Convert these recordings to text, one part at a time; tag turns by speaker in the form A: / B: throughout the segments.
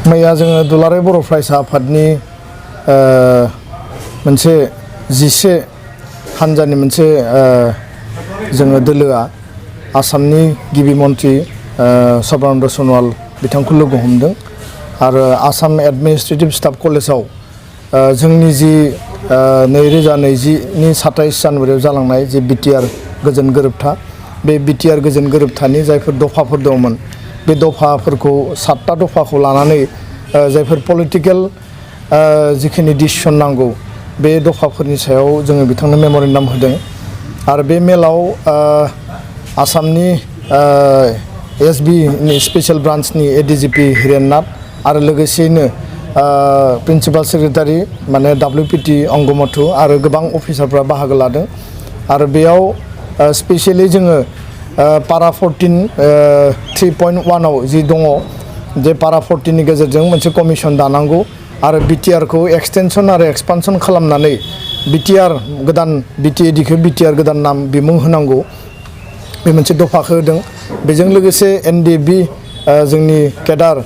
A: मैया जोङो दुलाराय बर' फरायसा आफादनि मोनसे 11 हानजानि मोनसे जोङो दोलोआ आसामनि गिबि मन्थ्रि सर्बानन्द सन'वाल बिथांखौ लोगो हमदों आरो आसाम एडमिनिस्ट्रेटिभ स्टाफ कलेजाव जोंनि जि 2020 नि 27 जानुवारियाव जालांनाय जि बिटिआर गोजोन गोरोबथा बे बिटिआर गोजोन गोरोबथानि जायफोर दफाफोर दंमोन बे दफाफोरखौ 7टा दफाखौ लानानै जायफोर पलिटिकेल जिखिनि डिसिसन नांगौ बे दफाफोरनि सायाव जोङो बिथांनो मेम'रेन्डाम होदों आरो बे मेलाव आसामनि एसबि स्पेशल ब्रान्चनि एडिजिपि हिरेन नाथ आरो लोगोसेयैनो प्रिन्सिपाल सेक्रेटारि माने WPT अंगमथु आरो गोबां अफिसारफ्रा बाहागो लादों आरो बेयाव स्पेसियली जोङो पारा 14 3.1 आव जि दङ जे पारा 14 नि गेजेरजों मोनसे कमिसन दानांगौ आरो बिटिआरखौ एक्सटेनसन आरो एक्सपानसन खालामनानै बिटिआर गोदान बिटिएडिखौ बिटिआर गोदान नाम बिमुं होनांगौ बे मोनसे दफाखौ होदों बेजों लोगोसे एनडिएफबि जोंनि केडार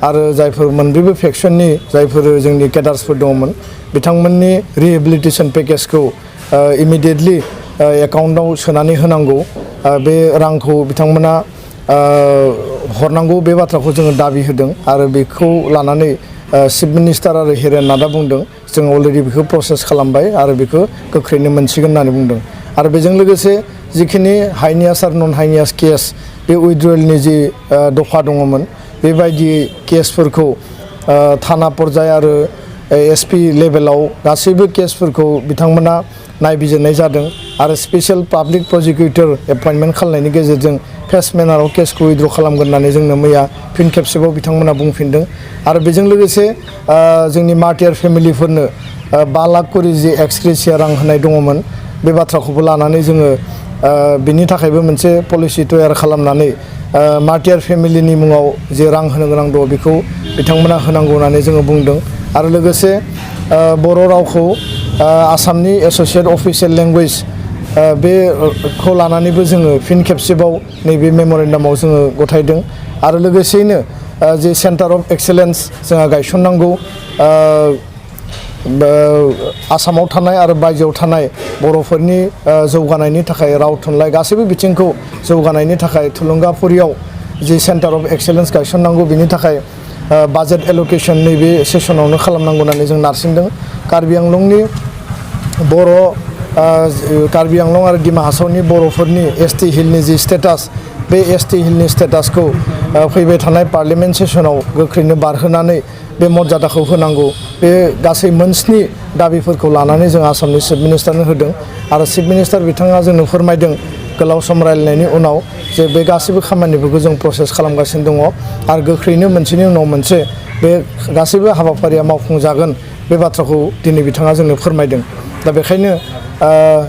A: आरो जायफोर मोनब्रैबो फेक्सननि जायफोर जोंनि केडार्सफोर दङमोन बिथांमोननि रिहेबिलिटेसन पेकेजखौ इमिडिएटलि एकाउन्टआव सोनानै होनांगौ बे रांखौ बिथांमोना हरनांगौ बे बाथ्राखौ जोङो दाबि होदों आरो बेखौ लानानै चिफ मिनिस्टार आरो हिरेन नाथआ बुंदों जों अलरेडि बेखौ प्रसेस खालामबाय आरो बेखौ गोख्रैनो मोनसिगोन होननानै बुंदों आरो बेजों लोगोसे जिखिनि हाइनियास आरो नन हाइनियास केस बे उइथड्रयेलनि जि दफा दङमोन बेबायदि केसफोरखौ थाना पर्याय आरो एसपि लेभेलाव गासैबो केसफोरखौ बिथांमोना नायबिजिरनाय जादों आरो स्पेशल पाब्लिक प्रसिकिउटर एपइन्टमेन्ट खालामनायनि गेजेरजों फेस्ट मेनाराव केसखौ उइथड्र खालामगोन होननानै जोंनो मैया फिन खेबसेबाव बिथांमोना बुंफिनदों आरो बेजों लोगोसे जोंनि मार्टियार फेमिलिफोरनो 5 लाख करि जि एक्सग्रेसिया रां होनाय दङमोन बे बाथ्राखौबो लानानै जोङो बिनि थाखायबो मोनसे पलिसि तयार खालामनानै मार्टियार फेमिलिनि मुङाव जे रां होनो गोनां दं बेखौ बिथांमोना होनांगौ होननानै जोङो बुंदों आरो लोगोसे बर' रावखौ आसामनि एस'सियेट अफिसियेल लेंगुवेज बेखौ लानानैबो जोङो फिन खेबसेबाव नैबे मेम'रेन्डामाव जोङो गथायदों आरो लोगोसेयैनो जे सेन्टार अफ एक्सेलेन्स जोंहा गायसननांगौ आसामाव थानाय आरो बायजोआव थानाय बर'फोरनि जौगानायनि थाखाय राव थुनलाइ गासैबो बिथिंखौ जौगानायनि थाखाय थुलुंगाफुरियाव जि सेन्टार अफ एक्सेलेन्स गायसननांगौ बिनि थाखाय बाजेट एल'केसन नैबे सेसनावनो खालामनांगौ होननानै जों नारसिनदों कार्बि आंलंनि बर' कार्बि आंलं आरो डिमा हासावनि बर'फोरनि एसटि हिलनि जि स्टेटास बे एसटि हिलनि स्टेटासखौ फैबाय थानाय पार्लियामेन्ट सेसनाव गोख्रैनो बारहोनानै बे मर्यादाखौ होनांगौ बे गासै मोनस्नि दाबिफोरखौ लानानै जों आसामनि चिफ मिनिस्टारनो होदों आरो चिफ मिनिस्टार बिथाङा जोंनो फोरमायदों गोलाव सम रायलायनायनि उनाव जे बे गासैबो खामानिफोरखौ जों प्रसेस खालामगासिनो दङ आरो गोख्रैनो मोनसेनि उनाव मोनसे बे गासैबो हाबाफारिया मावफुंजागोन बे बाथ्राखौ दिनै बिथाङा जोंनो फोरमायदों दा बेखायनो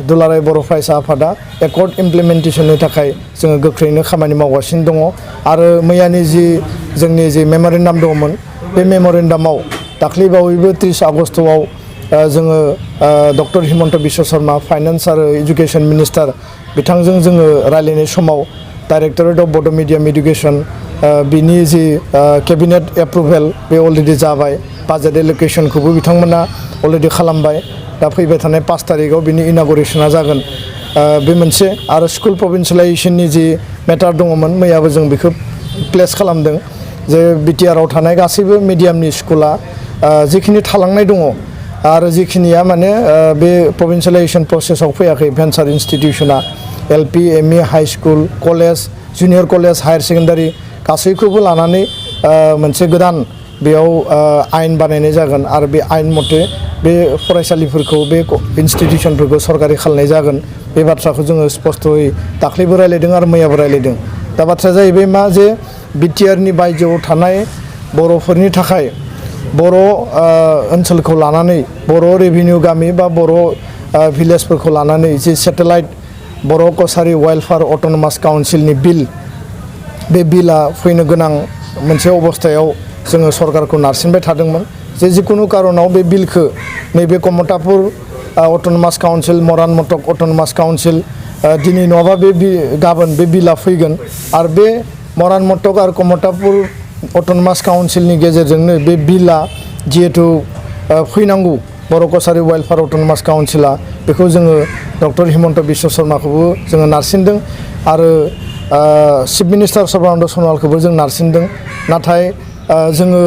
A: दुलाराय बर' फरायसा आफादा एकर्ड इमप्लिमेन्टेसननि थाखाय जोङो गोख्रैनो खामानि मावगासिनो दङ आरो मैयानि जि जोंनि जि मेम'रेन्डाम दङमोन बे मेम'रेन्डामाव दाख्लैबावैबो 30 आगस्टआव जोङो डक्टर हिमन्त बिश्व शर्मा फाइनान्स आरो एजुकेसन मिनिस्टार बिथांजों जोङो रायलायनाय समाव डाइरेक्टरेट अफ बड' मिडियाम एडुकेसन बिनि जि केबिनेट एप्रुभेल बे अलरेडि जाबाय बाजेट एल'केसनखौबो बिथांमोना अलरेडि खालामबाय दा फैबाय थानाय 5 तारिखआव बिनि इनागुरेसना जागोन बे मोनसे आरो स्कुल प्रभिन्सियेलाइजेसननि जि मेटार दङमोन मैयाबो जों बेखौ प्लेस खालामदों जे बिटिआरआव थानाय गासैबो मिडियामनि स्कुला जिखिनि थालांनाय दङ आरो जिखिनिया माने बे प्रभिन्सियेलाइजेसन प्रसेसआव फैयाखै भेन्सार इन्स्टिटिउसना LP ME high school college junior college higher secondary गासैखौबो लानानै मोनसे गोदान बेयाव आयेन बानायनाय जागोन आरो बे आयेन मथे बे फरायसालिफोरखौ बे इन्स्टिटिउसनफोरखौ सरकारि खालामनाय जागोन बे बाथ्राखौ जोङो स्पस्तयै दाख्लैबो रायलायदों आरो मैयाबो रायलायदों दा बाथ्राया जाहैबाय मा जे बिटिआरनि बायजोआव थानाय बर'फोरनि थाखाय बर' ओनसोलखौ लानानै बर' रेभिनिउ गामि बा बर' भिलेजफोरखौ लानानै जि सेटेलाइट बर' कसारि वेलफेयार अट'नमास काउन्सिलनि बिल बे बिला फैनो गोनां मोनसे अबस्थायाव जोङो सरकारखौ नारसिनबाय थादोंमोन जे जिकुनु कारनाव बे बिलखौ नैबे कमतापुर अट'नमास काउन्सिल मरान मटक अट'नमास काउन्सिल दिनै नङाबा बे गाबोन बे बिला फैगोन आरो बे मरान मटक आरो कमतापुर अट'नमास काउन्सिलनि गेजेरजोंनो बे बिलआ जिहेतु फैनांगौ बर' कसारि वेलफेयार अट'नमास काउन्सिला बेखौ जोङो डक्टर हिमन्त बिश्व शर्माखौबो जोङो नारसिनदों आरो चिफ मिनिस्टार सर्बानन्द सन'वालखौबो जों नारसिनदों नाथाय जोङो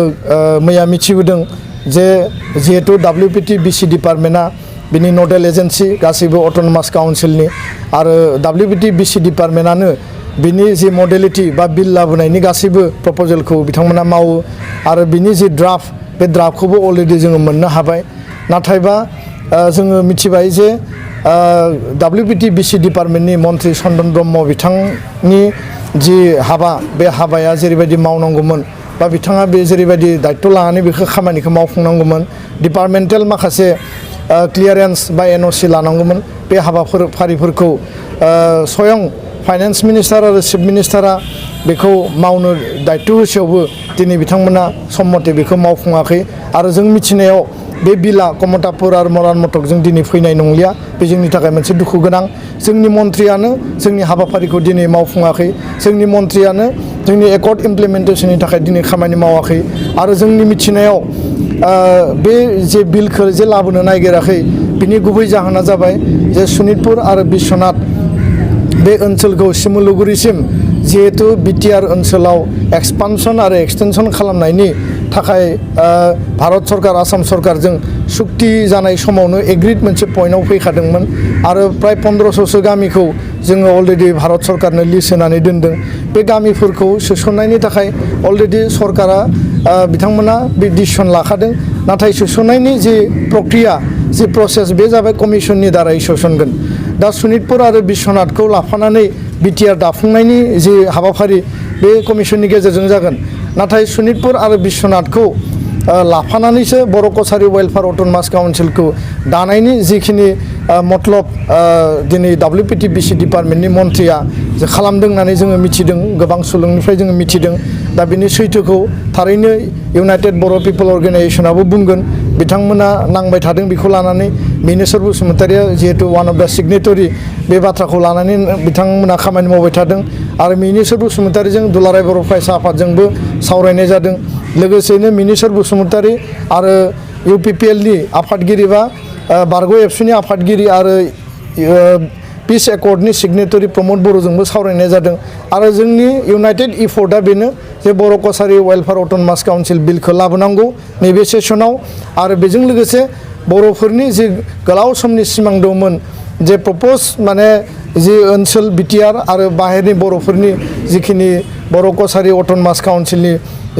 A: मैया मिथिबोदों जे जिहेतु WPT BC डिपार्टमेन्टआ बिनि नडेल एजेन्सि गासैबो अट'नमास काउन्सिलनि आरो WPT BC डिपार्टमेन्टआनो बिनि जि मडेलिटि बा बिल लाबोनायनि गासैबो प्रप'जेलखौ बिथांमोना मावो आरो बिनि जि ड्राफ्ट बे ड्राफ्टखौबो अलरेडि जोङो मोननो हाबाय नाथायबा जोङो मिथिबाय जे WPT BC डिपार्टमेन्टनि मन्त्रि चन्दन ब्रह्म बिथांनि जि हाबा बे हाबाया जेरैबायदि मावनांगौमोन बा बिथाङा बे जेरैबायदि दायित्व लानानै बेखौ खामानिखौ मावफुंनांगौमोन डिपार्टमेन्टेल माखासे क्लियारेन्स बा NOC लानांगौमोन बे हाबाफारिफोरखौ स्वयं फाइनान्स मिनिस्टार आरो चिफ मिनिस्टारा बेखौ मावनो दायित्व होसेयावबो दिनै बिथांमोना सम मथे बेखौ मावफुङाखै आरो जों मिथिनायाव बे बिला कमतापुर आरो मरान मटकजों दिनै फैनाय नंलिया बे जोंनि थाखाय मोनसे दुखु गोनां जोंनि मन्थ्रियानो जोंनि हाबाफारिखौ दिनै मावफुङाखै जोंनि मन्थ्रियानो जोंनि एकर्ड इमप्लिमेन्टेसननि थाखाय दिनै खामानि मावाखै आरो जोंनि मिथिनायाव बे जे बिलखौ जे लाबोनो नागिराखै बिनि गुबै जाहोना जाबाय जे सनितपुर आरो बिश्वनाथ बे ओनसोलखौ सिमुलुगुरिसिम जिहेतु BTR ओनसोलाव एक्सपानसन आरो एक्सटेनसन खालामनायनि थाखाय भारत सरकार आसाम सरकारजों सुक्ति जानाय समावनो एग्रिड मोनसे पइन्टआव फैखादोंमोन आरो प्राय 1500सो गामिखौ जोङो अलरेडि भारत सरकारनो लिस्ट होनानै दोनदों बे गामिफोरखौ सोसननायनि थाखाय अलरेडि सरकारा बिथांमोना बे डिसिसन लाखादों नाथाय सोसननायनि जि प्रक्रिया जि प्रसेस बे जाबाय कमिसननि दारै सोसनगोन दा सनितपुर आरो बिश्वनाथखौ लाफानानै BTR दाफुंनायनि जि हाबाफारि बे कमिसननि गेजेरजों जागोन नाथाय सनितपुर आरो बिश्वनाथखौ लाफानानैसो बर' कसारि वेलफेयार अट'नमास काउन्सिलखौ दानायनि जिखिनि मतलब दिनै WPT BC डिपार्टमेन्टनि मन्थ्रिया जे खालामदों होननानै जोङो मिथिदों गोबां सुलुंनिफ्राय जोङो मिथिदों दा बिनि सैथोखौ थारैनो इउनाइटेड बर' पिपल अर्गेनाइजेसनाबो बुंगोन बिथांमोना नांबाय थादों बेखौ लानानै मिनेश्वर बसुमतारिया जिहेतु वान अफ दा सिगनेटरि बे बाथ्राखौ लानानै बिथांमोना खामानि मावबाय थादों आरो मिनेश्वर बसुमतारिजों दुलाराय बर' फरायसा आफादजोंबो सावरायनाय जादों लोगोसेनो मिनेश्वर बसुमतारि आरो UPPLनि आफादगिरि बा बारग' एबसुनि आफादगिरि आरो पिस एकर्डनि सिगनेटरि प्रमद बर'जोंबो सावरायनाय जादों आरो जोंनि इउनाइटेड इफर्टआ बेनो जे बर' कसारि वेलफेयार अट'नमास काउन्सिल बिलखौ लाबोनांगौ नैबे सेसनाव आरो बेजों लोगोसे बर'फोरनि जि गोलाव समनि सिमां दंमोन जे प्रप'ज माने जि ओनसोल BTR आरो बाहेरनि बर'फोरनि जिखिनि बर' कसारि अट'नमास काउन्सिलनि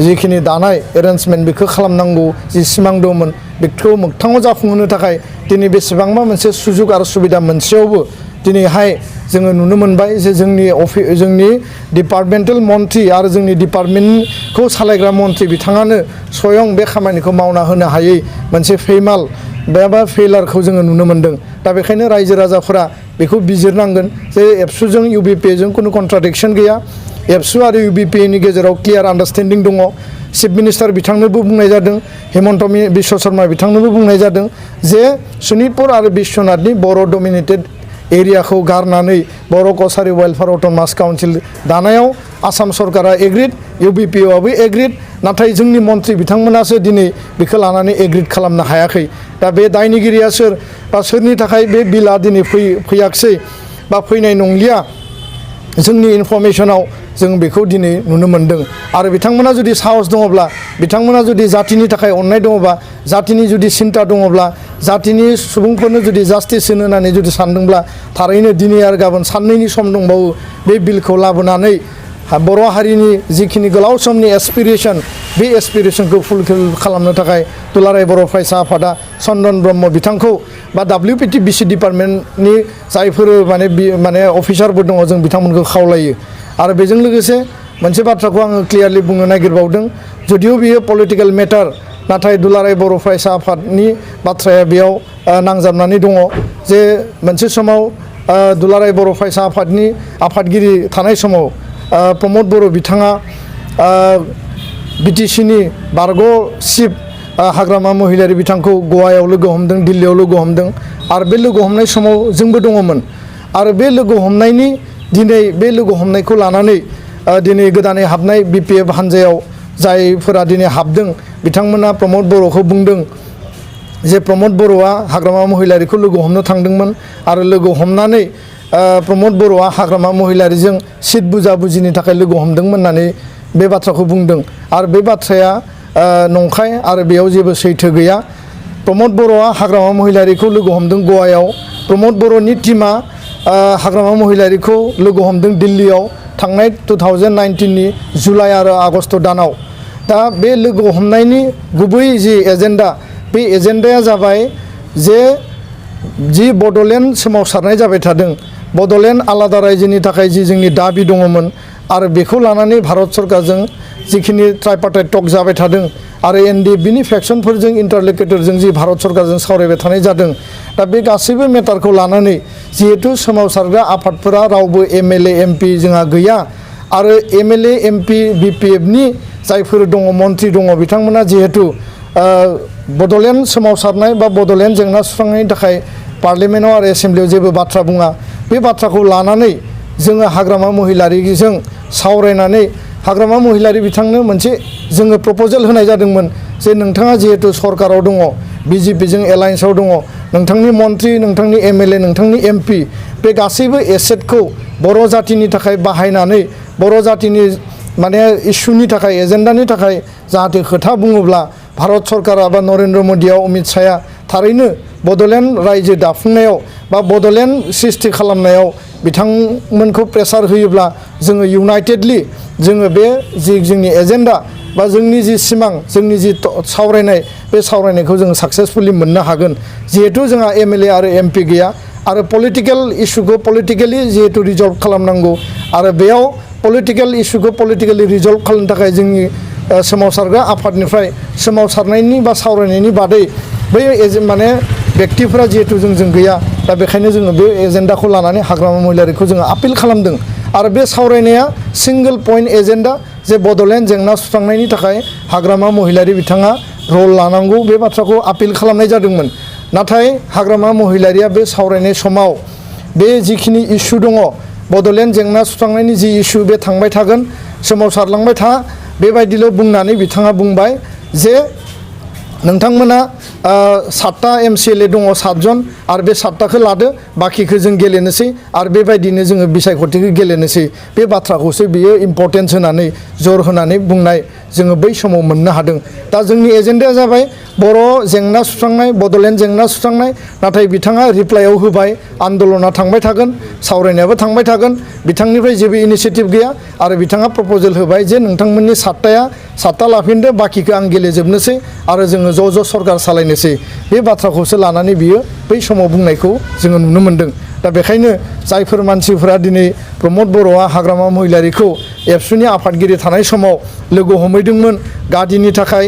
A: जिखिनि दानाय एरेन्जमेन्ट बेखौ खालामनांगौ जि सिमां दंमोन बेखौ मोगथाङाव जाफुंहोनो थाखाय दिनै बेसेबांबा मोनसे सुजुग आरो सुबिदा मोनसेयावबो दिनैहाय जोङो नुनो मोनबाय जे जोंनि डिपार्टमेन्टेल मन्थ्रि आरो जोंनि डिपार्टमेन्टखौ सालायग्रा मन्थ्रि बिथाङानो स्वयं बे खामानिखौ मावना होनो हायै मोनसे फैमाल बा फेलारखौ जोङो नुनो मोन्दों दा बेखायनो रायजो राजाफोरा बेखौ बिजिरनांगोन जे एबसुजों UBPजों खुनु कन्ट्राडिक्सन गैया एबसु आरो UBPनि गेजेराव क्लियार आन्डारस्टेन्डिं दङ चिफ मिनिस्टार बिथांनोबो बुंनाय जादों हिमन्त बिश्व शर्मा बिथांनोबो बुंनाय जादों जे सनितपुर आरो बिश्वनाथनि बर' डमिनेटेड एरियाखौ गारनानै बर' कसारि वेलफेयार अट'नमास काउन्सिल दानायाव आसाम सरकारा एग्रिड UBPआबो एग्रिड नाथाय जोंनि मन्थ्रि बिथांमोनासो दिनै बेखौ लानानै एग्रिड खालामनो हायाखै दा बे दायनिगिरिया सोर बा सोरनि थाखाय बे बिलआ दिनै फैयाखसै बा फैनाय नंलिया जोंनि इनफरमेसनाव जों बेखौ दिनै नुनो मोन्दों आरो बिथांमोना जुदि साहस दङब्ला बिथांमोना जुदि जातिनि थाखाय अननाय दङब्ला जातिनि जुदि सिन्ता दङब्ला जातिनि सुबुंफोरनो जुदि जास्टिस होनो होननानै जुदि सानदोंब्ला थारैनो दिनै आरो गाबोन साननैनि सम दंबावो बे बिलखौ लाबोनानै बर' हारिनि जिखिनि गोलाव समनि एसपिरेसन बे एसपिरेसनखौ फुलफिल खालामनो थाखाय दुलाराय बर' फरायसा आफादा चन्दन ब्रह्म बिथांखौ बा WPT BC डिपार्टमेन्टनि जायफोर माने अफिसारफोर दङ जों बिथांमोनखौ खावलायो आरो बेजों लोगोसे मोनसे बाथ्राखौ आङो क्लियारलि बुंनो नागिरबावदों जुदिও बियो पलिटिकेल मेटार नाथाय दुलाराय बर' फरायसा आफादनि बाथ्राया बेयाव नांजाबनानै दङ जे मोनसे समाव दुलाराय बर' फरायसा आफादनि आफादगिरि थानाय समाव प्रमद बर' बिथाङा BTCनि बारग' चिफ हाग्रामा महिलारि बिथांखौ गवायाव लोगो हमदों दिल्लीयाव लोगो हमदों आरो बे लोगो हमनाय समाव जोंबो दङमोन आरो बे लोगो हमनायनि दिनै बे लोगो हमनायखौ लानानै दिनै गोदानै हाबनाय BPF हान्जायाव जायफोरा दिनै हाबदों बिथांमोना प्रमद बर'खौ बुंदों जे प्रमद बर'आ हाग्रामा महिलारिखौ लोगो हमनो थांदोंमोन आरो लोगो हमनानै प्रमद बर'आ हाग्रामा महिलारिजों सिट बुजा बुजिनि थाखाय लोगो हमदोंमोन होननानै बे बाथ्राखौ बुंदों आरो बे बाथ्राया नंखाय आरो बेयाव जेबो सैथो गैया। प्रमद बर'आ हाग्रामा महिलारिखौ लोगो हमदों गवायाव। प्रमद बर'नि टीमा हाग्रामा महिलारिखौ लोगो हमदों दिल्लीयाव थांनाय 2019नि जुलाइ आरो आगस्ट दानाव। दा बे लोगो हमनायनि गुबै जि एजेन्डा बे एजेन्डाया जाबाय जि बड'लेण्ड सोमावसारनाय जाबाय थादों, बड'लेण्ड आलादा रायजोनि थाखाय जि जोंनि दाबि दङमोन आरो बेखौ लानानै भारत सरकारजों जिखिनि ट्राइपार्टाइट टक जाबाय थादों आरो एनडिएफबिनि फेक्सनफोरजों इन्टारल'कुटरजों जि भारत सरकारजों सावरायबाय थानाय जादों। दा बे गासैबो मेटारखौ लानानै जिहेतु सोमावसारग्रा आफादफोरा रावबो एमएलए एमपि जोंहा गैया आरो एमएलए एमपि बिपिएफनि जायफोर दङ मन्त्रि दङ बिथांमोना जिहेतु बड'लेण्ड सोमावसारनाय बा बड'लेण्ड जेंना सुस्रांनायनि थाखाय पार्लियामेन्टआव आरो एसेम्ब्लियाव जेबो बाथ्रा बुङा। बे बाथ्राखौ लानानै जोङो हाग्रामा महिलारिजों सावरायनानै हाग्रामा महिलारि बिथांनो मोनसे जोङो प्रप'जेल होनाय जादोंमोन जे नोंथाङा जिहेतु सरकाराव दङ, बिजेपिजों एलायन्सआव दङ, नोंथांनि मन्त्रि, नोंथांनि एमएलए, नोंथांनि एमपि बे गासैबो एसेटखौ बर' जातिनि थाखाय बाहायनानै बर' जातिनि माने इस्युनि थाखाय एजेन्डानि थाखाय जाहाथे खोथा बुङोब्ला भारत सरकारा बा नरेन्द्र मदिया अमित शाहया थारैनो बड'लेण्ड रायजो दाफुंनायाव बा बड'लेण्ड सृष्टि खालामनायाव बिथांमोनखौ प्रेसार होयोब्ला जोङो इउनाइटेडलि जोङो बे जि जोंनि एजेन्डा बा जोंनि जि सिमां जोंनि जि सावरायनाय बे सावरायनायखौ जों साक्सेसफुलि मोननो हागोन। जिहेतु जोंहा एमएलए आरो एमपि गैया आरो पलिटिकेल इस्युखौ पलिटिकेलि जिहेतु रिजल्भ खालामनांगौ आरो बेयाव पलिटिकेल इस्युखौ पलिटिकेलि रिजल्भ खालामनो थाखाय जोंनि सोमावसारग्रा आफादनिफ्राय सोमावसारनायनि बा सावरायनायनि बादै बै माने बेक्तिफोरा जिहेतु जोंजों गैया। दा बेखायनो जोङो बे एजेन्डाखौ लानानै हाग्रामा महिलारिखौ जोङो आपिल खालामदों आरो बे सावरायनाया सिंगोल पइन्ट एजेन्डा जे बड'लेण्ड जेंना सुस्रांनायनि थाखाय हाग्रामा महिलारि बिथाङा रल लानांगौ बे बाथ्राखौ आपिल खालामनाय जादोंमोन। नाथाय हाग्रामा महिलारिया बे सावरायनाय समाव बे जिखिनि इस्यु दङ बड'लेण्ड जेंना सुस्रांनायनि जि इस्यु बे थांबाय थागोन, सोमावसारलांबाय था बेबायदिल' बुंनानै बिथाङा बुंबाय जे नोंथांमोना 7टा एमसिएलए दङ 7 जन आरो बे 7टाखौ लादो बाखिखौ जों गेलेनोसै आरो बेबायदिनो जोङो बिसायख'थिखौ गेलेनोसै। बे बाथ्राखौसो बियो इम्परटेन्स होनानै जर होनानै बुंनाय जोङो बै समाव मोननो हादों। दा जोंनि एजेन्डाया जाबाय बर' जेंना सुस्रांनाय, बड'लेण्ड जेंना सुस्रांनाय। नाथाय बिथाङा रिप्लाइआव होबाय आन्दलना थांबाय थागोन, सावरायनायाबो थांबाय थागोन, बिथांनिफ्राय जेबो इनिसियेटिभ गैया आरो बिथाङा प्रप'जेल होबाय जे नोंथांमोननि 7टा लाफिनदो बाखिखौ आं गेलेजोबनोसै आरो जोङो ज' सरकार सालायनोसै। बे बाथ्राखौसो लानानै बियो बै समाव बुंनायखौ जोङो नुनो मोन्दों। दा बेखायनो जायफोर मानसिफोरा दिनै प्रमद बर'आ हाग्रामा महिलारिखौ एबसुनि आफादगिरि थानाय समाव लोगो हमहैदोंमोन गादिनि थाखाय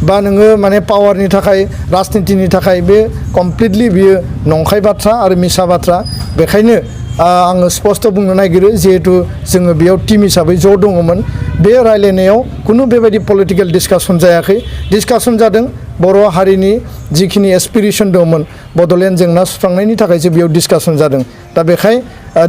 A: बा नोङो माने पावारनि थाखाय राजनितिनि थाखाय, बे कमप्लिटलि बियो नंखाय बाथ्रा आरो मिसा बाथ्रा। बेखायनो आङो स्पष्ट बुंनो नागिरो जिहेतु जोङो बेयाव टिम हिसाबै ज' दङमोन, बे रायलायनायाव खुनु बेबायदि पलिटिकेल डिसकासन जायाखै। डिसकासन जादों बर' हारिनि जिखिनि एसपिरेसन दंमोन बड'लेण्ड जेंना सुस्रांनायनि थाखायसो बेयाव डिसकासन जादों। दा बेखाय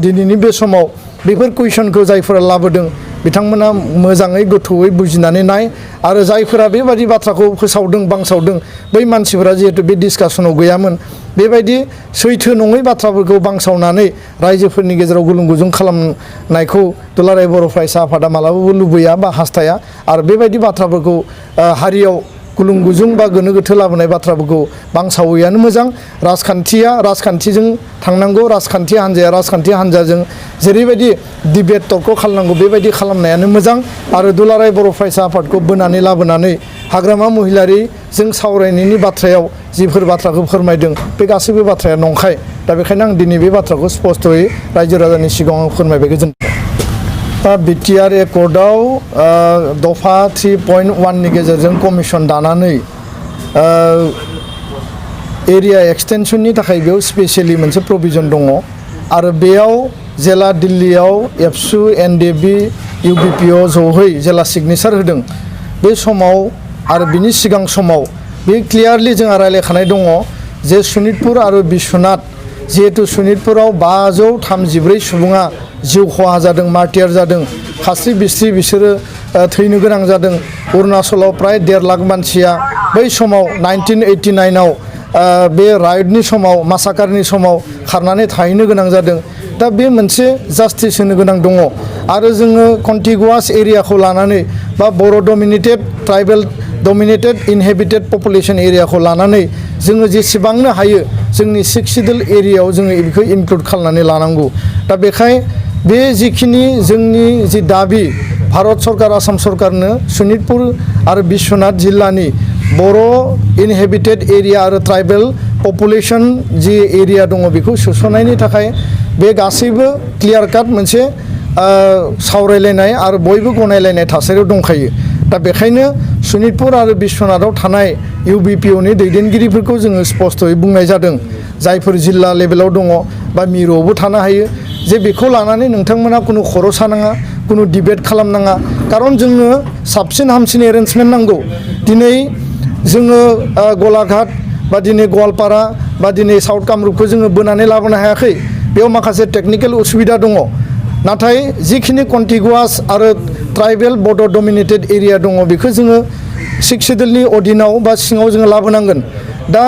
A: दिनैनि बे समाव बेफोर कुइसनखौ जायफोरा लाबोदों बिथांमोना मोजाङै गोथौयै बुजिनानै नाय आरो जायफोरा बेबायदि बाथ्राखौ फोसावदों बांसावदों बै मानसिफोरा जिहेतु बे डिसकासनाव गैयामोन। बेबायदि सैथो नङै बाथ्राफोरखौ बांसावनानै रायजोफोरनि गेजेराव गुलुं गुजुं खालामनायखौ दुलाराय बर' फरायसा आफादा मालाबाबो लुबैया बा हास्थाया आरो बेबायदि बाथ्राफोरखौ हारियाव गुलुं गुजुं बा गोनो गोथो लाबोनाय बाथ्राफोरखौ बांसावैयानो मोजां। राजखान्थिजों थांनांगौ, राजखान्थि हान्जाया राजखान्थि हान्जाजों जेरैबायदि डिबेट तर्क खालामनांगौ बेबायदि खालामनायानो मोजां आरो दुलाराय बर' फरायसा आफादखौ बोनानै लाबोनानै हाग्रामा महिलारिजों सावरायनायनि बाथ्रायाव जिफोर बाथ्राखौ फोरमायदों बे गासैबो बाथ्राया नंखाय। दा बेखायनो आं दिनै बे बाथ्राखौ स्पष्टयै रायजो राजानि सिगाङाव फोरमायबाय। गोजोन्थों। बिटिआर एकर्डआव दफा 3.1नि गेजेरजों कमिसन दानानै एरिया एक्सटेनसननि थाखाय बेयाव स्पेसियेलि मोनसे प्रभिजन दङ आरो बेयाव जेला दिल्लीयाव एबसु एनडिएफबि इउबिपिअ जहै जेला सिगनेचार होदों बे समाव आरो बिनि सिगां समाव बे क्लियारलि जोंहा रायलायखानाय दङ जे सनितपुर आरो बिश्वनाथ जिहेतु सनितपुराव 534 सुबुङा जिउ खहा जादों, मार्टियार जादों, खास्रि बिस्रि बिसोरो थैनो गोनां जादों अरुणाचलाव प्राय 1.5 लाख मानसिया बै समाव 1989आव बे राइटनि समाव मासाकारनि समाव खारनानै थाहैनो गोनां जादों दा बे मोनसे जास्टिस होनो गोनां दङ आरो जोङो कन्टिगुवास एरियाखौ लानानै बा बर' डमिनेटेड ट्राइबेल डमिनेटेड इनहेबिटेड पपुलेशन एरियाखौ लानानै जोङो जेसेबांनो हायो जोंनि 6 शिड्युल एरियायाव जोङो बेखौ इनक्लुड खालामनानै लानांगौ दा बेखाय बे जिखिनि जोंनि जि दाबि भारत सरकार आसाम सरकारनो शनितपुर आरो बिश्वनाथ जिल्लानि बर' इनहेबिटेड एरिया आरो ट्राइबेल पपुलेशन जि एरिया दङ बेखौ सोसननायनि थाखाय बे गासैबो क्लियार काट मोनसे सावरायलायनाय आरो बयबो गनायलायनाय थासारियाव दंखायो दा बेखायनो शनितपुर आरो बिश्वनाथाव थानाय इउबिपिअनि दैदेनगिरिफोरखौ जोङो स्पष्टयै बुंनाय जादों जायफोर जिल्ला लेभेलाव दङ बा मिरुआवबो थानो हायो जे बेखौ लानानै नोंथांमोना कुनु खर' सानाङा कुनु डिबेट खालामनाङा खारन जोंनो साबसिन हामसिन एरेन्जमेन्ट नांगौ दिनै जोङो गलाघाट बा दिनै गवालपारा बा दिनै साउथ कामरुपखौ जोङो बोनानै लाबोनो हायाखै बेयाव माखासे टेकनिकेल उसुबिदा दङ नाथाय जिखिनि कन्टिगुवास आरो ट्राइबेल बड' डमिनेटेड एरिया दङ बेखौ जोङो 6 शिड्युलनि अधीनाव बा सिङाव जोङो लाबोनांगोन दा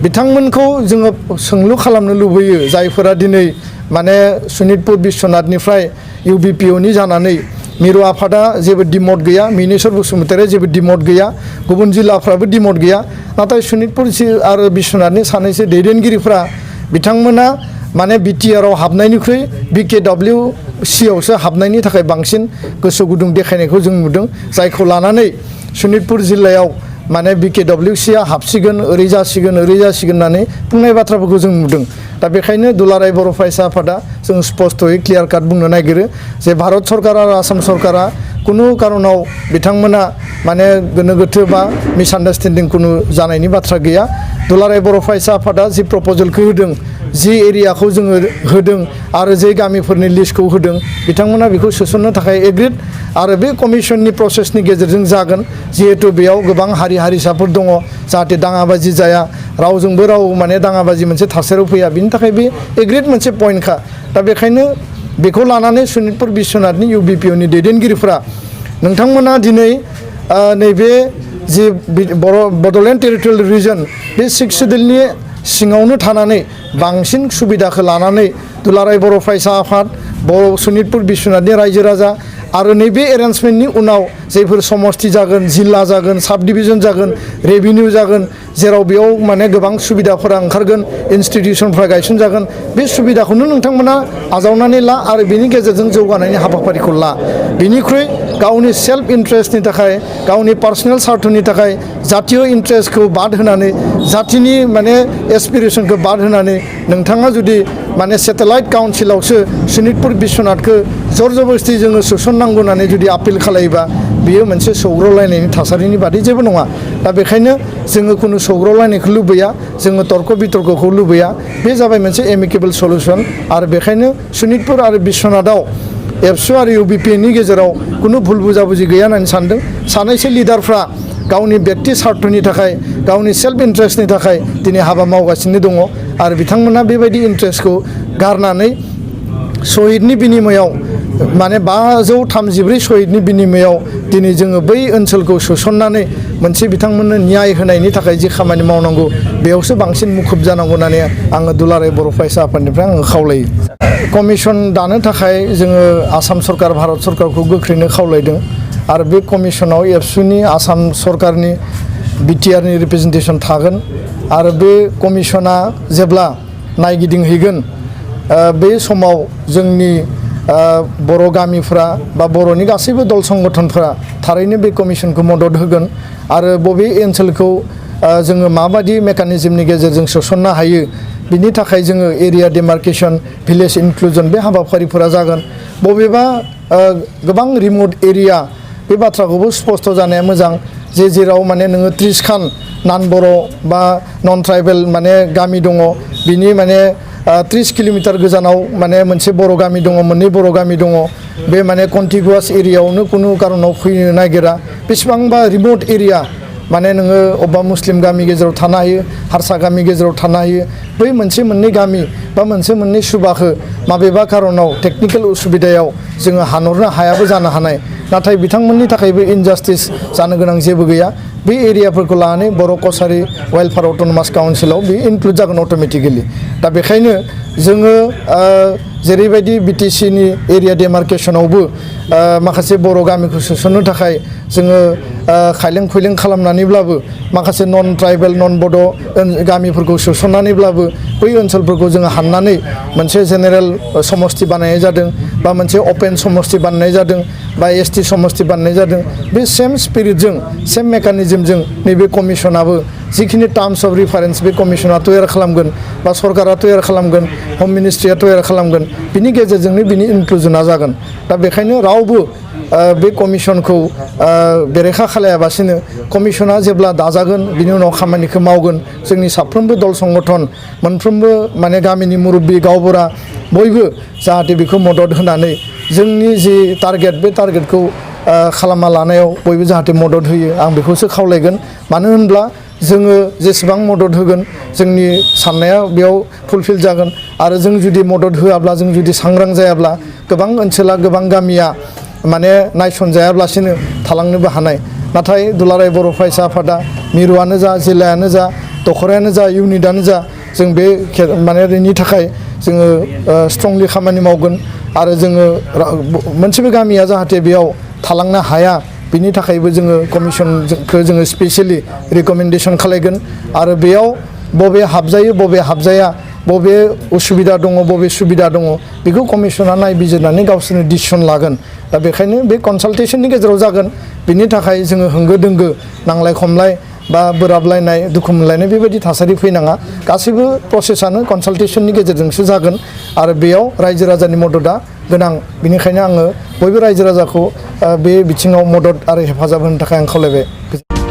A: बिथांमोनखौ जोङो सोंलु खालामनो लुबैयो जायफोरा दिनै माने शनितपुर बिश्वनाथनिफ्राय इउबिपिअनि जानानै मिरु आफादा जेबो डिमट गैया मिनेश्वर बसुमतारिया जेबो डिमट गैया गुबुन जिल्लाफ्राबो डिमट गैया नाथाय शनितपुर आरो बिश्वनाथनि सानैसो दैदेनगिरिफ्रा बिथांमोना माने बिटिआरआव हाबनायनिख्रुइ BKWCआवसो हाबनायनि थाखाय बांसिन गोसो गुदुं देखायनायखौ जों नुदों जायखौ लानानै शनितपुर जिल्लायाव माने BKWCआ हाबसिगोन ओरै जासिगोन होननानै बुंनाय बाथ्राफोरखौ जों नुदों दा बेखायनो दुलाराय बर' फरायसा आफादा जों स्पष्टयै क्लियार काट बुंनो नागिरो जे भारत सरकार आरो आसाम सरकारा कुनु कारनाव बिथांमोना माने गोनो गोथो बा मिसआन्डारस्टेन्डिं कुनु जानायनि बाथ्रा गैया दुलाराय बर' फरायसा आफादा जि प्रप'जेलखौ होदों जि एरियाखौ जोङो होदों आरो जे गामिफोरनि लिस्टखौ होदों बिथांमोना बेखौ सोसननो थाखाय एग्रिड आरो बे कमिसननि प्रसेसनि गेजेरजों जागोन जिहेतु बेयाव गोबां हारि हारिसाफोर दङ जाहाथे दाङाबाजि जाया रावजोंबो राव माने दाङाबाजि मोनसे थासारियाव फैया बिनि थाखाय बे एग्रिड मोनसे पइन्टखा दा बेखायनो बेखौ लानानै शनितपुर बिश्वनाथनि इउबिपिअनि दैदेनगिरिफोरा नोंथांमोना दिनै नैबे जि बड'लेण्ड टेरिटरियेल रिजन बे 6 शिड्युलनि सिङावनो थानानै बांसिन सुबिदाखौ लानानै दुलाराय बर' फरायसा आफाद बर' शनितपुर बिश्वनाथनि रायजो राजा आरो नैबे एरेन्जमेन्टनि उनाव जायफोर समस्ति जागोन जिल्ला जागोन साब डिभिजन जागोन रेभिनिउ जागोन जेराव बेयाव माने गोबां सुबिदाफोरा ओंखारगोन इनस्टिटिउसनफ्रा गायसनजागोन बे सुबिदाखौनो नोंथांमोना आजावनानै ला आरो बेनि गेजेरजों जौगानायनि हाबाफारिखौ ला बेनिख्रुइ गावनि सेल्फ इन्ट्रेस्टनि थाखाय गावनि पार्सनेल स्वार्थनि थाखाय जातीय इन्ट्रेस्टखौ बाद होनानै जातिनि माने एसपिरेसनखौ बाद होनानै नोंथाङा जुदि माने सेटेलाइट काउन्सिलावसो शनितपुर बिश्वनाथखौ जर जबरदस्ति जोङो सोसननांगौ होननानै जुदि आपिल खालायोबा बियो मोनसे सौग्रावलायनायनि थासारिनि बादै जेबो नङा दा बेखायनो जोङो कुनु सौग्रावलायनायखौ लुबैया जोङो तर्क बितर्कखौ लुबैया बे जाबाय मोनसे एमिकेबल सल्युसन आरो बेखायनो शनितपुर आरो बिश्वनाथाव एबसु आरो इउबिपिनि गेजेराव कुनु भुल बुजाबुजि गैया होननानै सानदों सानैसो लिडारफ्रा गावनि व्यक्ति स्वार्थनि थाखाय गावनि सेल्फ इन्ट्रेस्टनि थाखाय दिनै हाबा मावगासिनो दङ आरो बिथांमोना बेबायदि इन्ट्रेस्टखौ गारनानै शहीदनि बिनिमयाव माने 534 शहीदनि बिनिमयाव दिनै जोङो बै ओनसोलखौ सोसननानै मोनसे बिथांमोननो न्याय होनायनि थाखाय जि खामानि मावनांगौ बेयावसो बांसिन मुखुब जानांगौ होननानै आङो दुलाराय बर' फरायसा आफादनिफ्राय आङो खावलायो कमिसन दानो थाखाय जोङो आसाम सरकार भारत सरकारखौ गोख्रैनो खावलायदों आरो बे कमिसनाव एबसुनि आसाम सरकारनि बिटिआरनि रिप्रेजेन्टेसन थागोन आरो बे कमिसना जेब्ला नायगिदिंहैगोन बे समाव जोंनि बर' गामिफ्रा बा बर'नि गासैबो दल संगठनफोरा थारैनो बे कमिसनखौ मदद होगोन आरो बबे ओनसोलखौ जोङो माबायदि मेकानिजमनि गेजेरजों सोसननो हायो बिनि थाखाय जोङो एरिया डिमार्केसन भिलेज इनक्लुजन बे हाबाफारिफोरा जागोन बबेबा गोबां रिमोट एरिया बे बाथ्राखौबो स्पष्ट जानाया मोजां जेराव माने नोङो 30 खान नान बर' बा नन ट्राइबेल माने गामि दङ बिनि माने 30 किलोमिटार गोजानाव माने मोनसे बर' गामि दङ मोननै बर' गामि दङ बे माने कन्टिगुवास एरियायावनो कुनु कारनाव फैनो नागिरा बेसेबांबा रिमोट एरिया माने नोङो अबेबा मुस्लिम गामि गेजेराव थानो हायो हारसा गामि गेजेराव थानो हायो बै मोनसे मोननै गामि बा मोनसे मोननै सुबाखौ माबेबा कारनाव टेकनिकेल उसुबिदायाव जोङो हानहरनो हायाबो जानो हानाय नाथाय बिथांमोननि थाखायबो इनजास्टिस जानो गोनां जेबो गैया बे एरियाफोरखौ लानानै बर' कसारि वेलफेयार अट'नमास काउन्सिलाव बे इनक्लुड जागोन अट'मेटिकेलि दा बेखायनो जोङो जेरैबायदि बिटिसिनि एरिया डेमार्केसनावबो माखासे बर' गामिखौ सोसननो थाखाय जोङो खायलें खुइलें खालामनानैब्लाबो माखासे नन ट्राइबेल नन बड' गामिफोरखौ सोसननानैब्लाबो बै ओनसोलफोरखौ जोङो हाननानै मोनसे जेनेरेल समस्ति बानायनाय जादों बा मोनसे अपेन समस्ति बानायनाय जादों बा एसटि समस्ति बानायनाय जादों बे सेम स्पिरिटजों सेम मेकानिजमजों नैबे कमिसनाबो जिखिनि टार्म्स अफ रिफारेन्स बे कमिसना तैयार खालामगोन बा सरकारा तैयार खालामगोन हम मिनिस्ट्रिया तैयार खालामगोन बिनि गेजेरजोंनो बिनि इनक्लुजना जागोन दा बेखायनो रावबो बे कमिसनखौ बेरेखा खालायाबासिनो कमिसना जेब्ला दाजागोन बिनि उनाव खामानिखौ मावगोन जोंनि साफ्रोमबो दल संगठन मोनफ्रोमबो माने गामिनि मुरब्बी गावबुरा बयबो जाहाथे बेखौ मदद होनानै जोंनि जि टारगेट बे टारगेटखौ खालामना लानायाव बयबो जाहाथे मदद होयो आं बेखौसो खावलायगोन मानो होनब्ला जोङो जेसेबां मदद होगोन जोंनि साननाया बेयाव फुलफिल जागोन आरो जों जुदि मदद होआब्ला जों जुदि सांग्रां जायाब्ला गोबां ओनसोला गोबां गामिया माने नायसनजायाब्लासिनो थालांनोबो हानाय नाथाय दुलाराय बर' फरायसा आफादा मिरुआनो जा जिल्लायानो जा दखरायानो जा इउनिटआनो जा जों बे माने बेनि थाखाय जोङो स्ट्रंलि खामानि मावगोन आरो जोङो मोनसेबो गामिया जाहाथे बेयाव थालांनो हाया बिनि थाखायबो जोङो कमिसनखौ जोङो स्पेसियेलि रिकमेन्डेसन खालायगोन आरो बेयाव बबे हाबजायो बबे हाबजाया बबे उसुबिदा दङ बबे सुबिदा दङ बेखौ कमिसना नायबिजिरनानै गावसोरनो डिसिसन लागोन दा बेखायनो बे कनसालटेसननि गेजेराव जागोन बिनि थाखाय जोङो होंगो दोंगो नांलाय खमलाय बा बोराबलायनाय दुखु मोनलायनाय बेबायदि थासारि फैनाङा गासैबो प्रसेसआनो कनसालटेसननि गेजेरजोंसो जागोन आरो बेयाव रायजो राजानि मददआ गोनां बेनिखायनो आङो बयबो रायजो राजाखौ बे बिथिङाव मदद आरो हेफाजाब होनो थाखाय आं खावलायबाय।